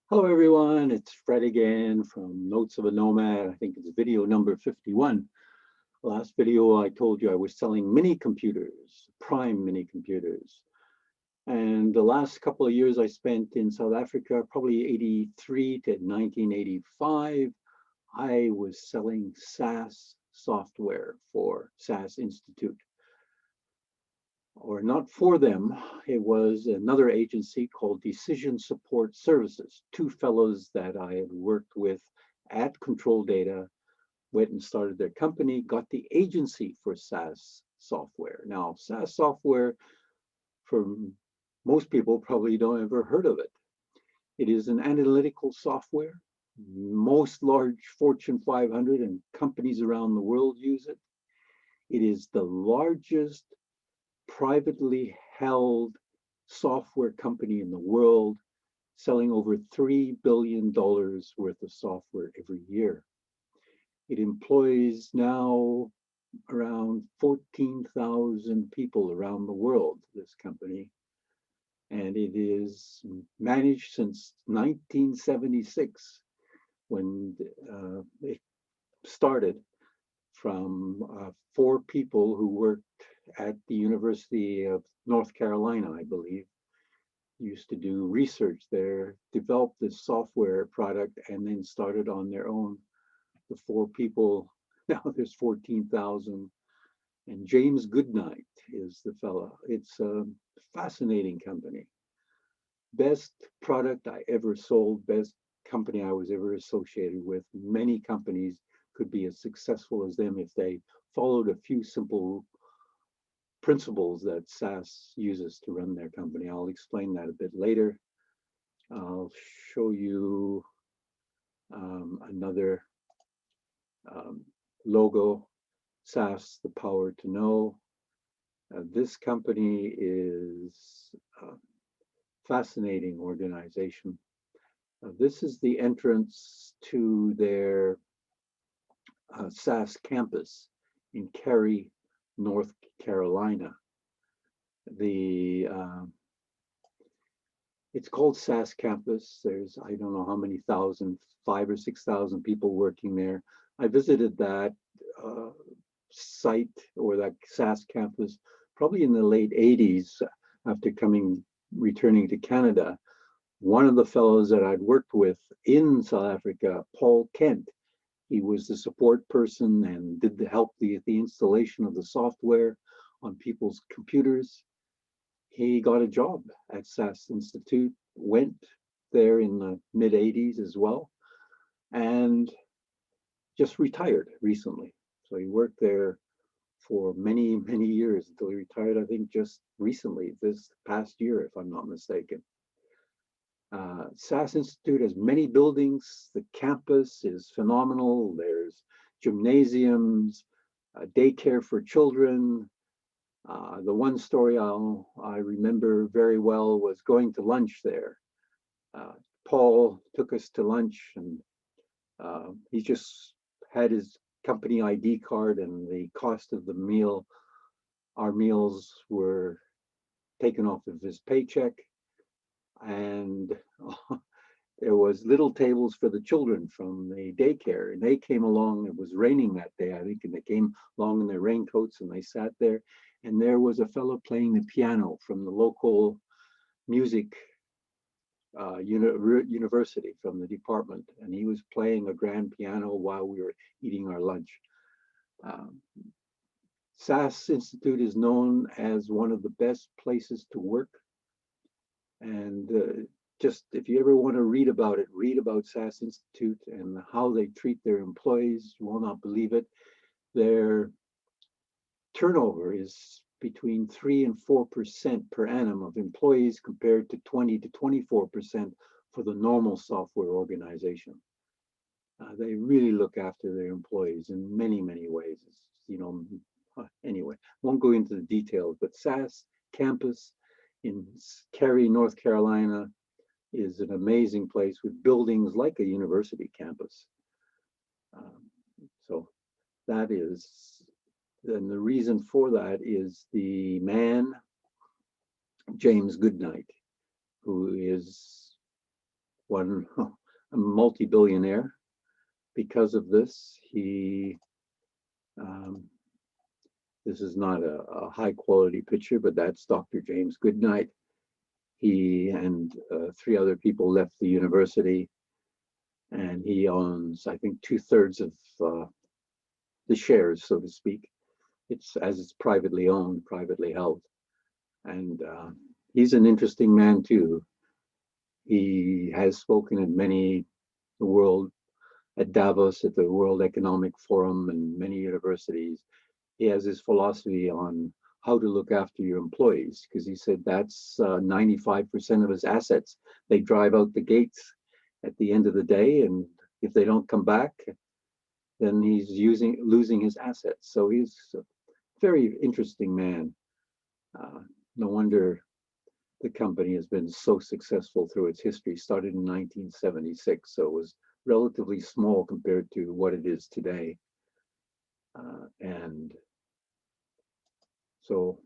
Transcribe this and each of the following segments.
Hello everyone, it's Fred again from Notes of a Nomad. I think it's video number 51. Last video I told you I was selling mini computers, prime mini computers. And the last couple of years I spent in South Africa, probably 83 to 1985, I was selling SAS software for SAS Institute. Or not for them, it was another agency called Decision Support Services. Two fellows that I had worked with at Control Data went and started their company, got the agency for SAS software. Now, SAS software, for most people, probably don't ever heard of it. It is an analytical software. Most large Fortune 500 and companies around the world use it. It is the largest privately held software company in the world, selling over $3 billion worth of software every year. It employs now around 14,000 people around the world, this company. And it is managed since 1976, when it started, from 4 people who worked at the University of North Carolina, I believe, used to do research there, developed this software product, and then started on their own. The 4 people, now there's 14,000. And James Goodnight is the fellow. It's a fascinating company. Best product I ever sold, best company I was ever associated with. Many companies could be as successful as them if they followed a few simple principles that SAS uses to run their company. I'll explain that a bit later. I'll show you another logo, SAS, the power to know. This company is a fascinating organization. This is the entrance to their SAS Campus in Cary, North Carolina. It's called SAS Campus. There's, I don't know how many thousand, 5,000 or 6,000 people working there. I visited that site, or that SAS Campus, probably in the late 80s after returning to Canada. One of the fellows that I'd worked with in South Africa, Paul Kent, he was the support person and did help the installation of the software on people's computers. He got a job at SAS Institute, went there in the mid 80s as well, and just retired recently. So he worked there for many, many years until he retired, I think just recently, this past year, if I'm not mistaken. SAS Institute has many buildings. The campus is phenomenal. There's gymnasiums, daycare for children. The one story I remember very well was going to lunch there. Paul took us to lunch, and he just had his company ID card, and the cost of the meal, our meals, were taken off of his paycheck. And there was little tables for the children from the daycare, and they came along. It was raining that day, I think, and they came along in their raincoats, and they sat there, and there was a fellow playing the piano from the local music university, from the department, and he was playing a grand piano while we were eating our lunch. SAS Institute is known as one of the best places to work. And just, if you ever want to read about it, read about SAS Institute and how they treat their employees. You will not believe it. Their turnover is between 3 and 4% per annum of employees, compared to 20 to 24% for the normal software organization. They really look after their employees in many, many ways. Anyway, won't go into the details, but SAS Campus in Cary, North Carolina, is an amazing place with buildings like a university campus. So that is, and the reason for that is the man, James Goodnight, who is a multi-billionaire because of this. This is not a high quality picture, but that's Dr. James Goodnight. He and three other people left the university, and he owns, I think, 2/3 of the shares, so to speak. It's privately owned, privately held. And he's an interesting man too. He has spoken at the world, at Davos, at the World Economic Forum, and many universities. He has his philosophy on how to look after your employees, because he said that's 95% of his assets. They drive out the gates at the end of the day, and if they don't come back, then he's losing his assets. So he's a very interesting man. No wonder the company has been so successful through its history. Started in 1976, so it was relatively small compared to what it is today. And so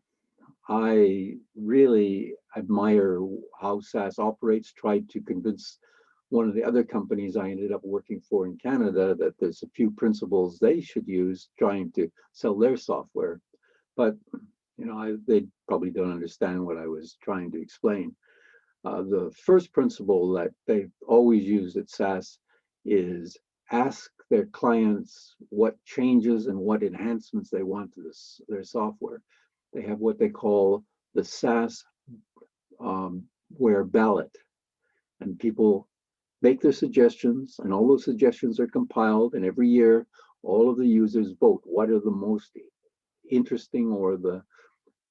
I really admire how SAS operates. Tried to convince one of the other companies I ended up working for in Canada that there's a few principles they should use trying to sell their software. But they probably don't understand what I was trying to explain. The first principle that they've always used at SAS is ask their clients what changes and what enhancements they want to their software. They have what they call the SAS ware ballot, and people make their suggestions, and all those suggestions are compiled, and every year all of the users vote what are the most interesting or the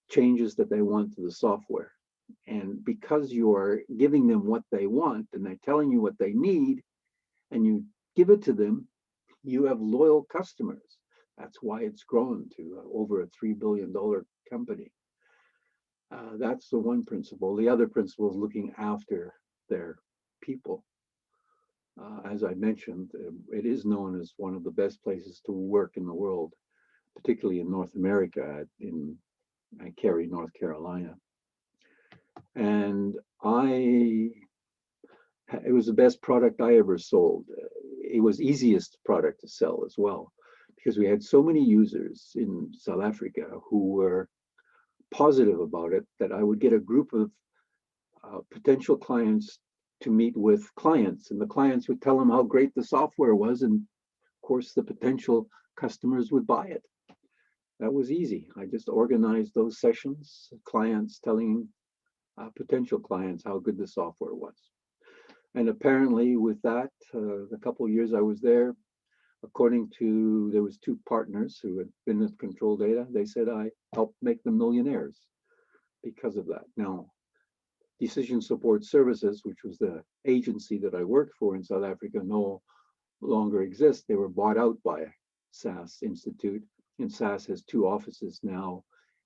changes that they want to the software. And because you are giving them what they want and they're telling you what they need and you give it to them, you have loyal customers. That's why it's grown to over a $3 billion company. That's the one principle. The other principle is looking after their people. As I mentioned, it is known as one of the best places to work in the world, particularly in North America, in Cary, North Carolina. And it was the best product I ever sold. It was easiest product to sell as well, because we had so many users in South Africa who were positive about it that I would get a group of potential clients to meet with clients, and the clients would tell them how great the software was, and of course the potential customers would buy it. That was easy. I just organized those sessions, clients telling potential clients how good the software was. And apparently with that, the couple of years I was there, there was two partners who had been at Control Data. They said I helped make them millionaires because of that. Now, Decision Support Services, which was the agency that I worked for in South Africa, no longer exists. They were bought out by SAS Institute, and SAS has two offices now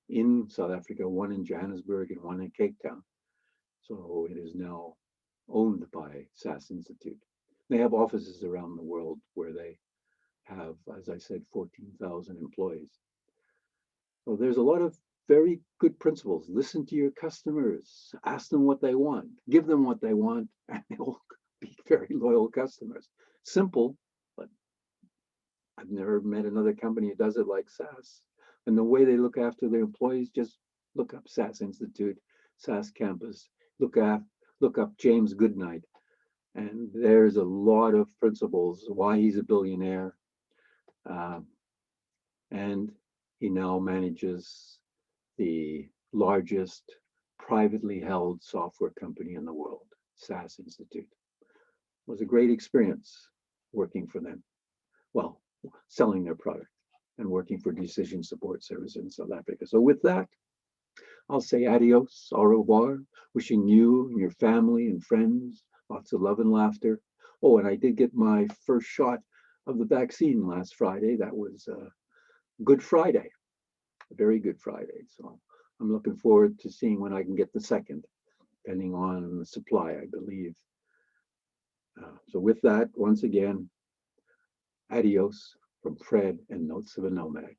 in South Africa, one in Johannesburg and one in Cape Town. So it is now owned by SAS Institute. They have offices around the world where they have, as I said, 14,000 employees. So there's a lot of very good principles. Listen to your customers, ask them what they want, give them what they want, and they will be very loyal customers. Simple, but I've never met another company that does it like SAS. And the way they look after their employees, just look up SAS Institute, SAS Campus, look up James Goodnight. And there's a lot of principles, why he's a billionaire. And he now manages the largest privately held software company in the world, SAS Institute. It was a great experience working for them. Well, selling their product and working for Decision Support Service in South Africa. So with that, I'll say adios, au revoir, wishing you and your family and friends lots of love and laughter. Oh, and I did get my first shot of the vaccine last Friday. That was Good Friday, a very good Friday. So I'm looking forward to seeing when I can get the second, depending on the supply, I believe. So with that, once again, adios from Fred and Notes of a Nomad.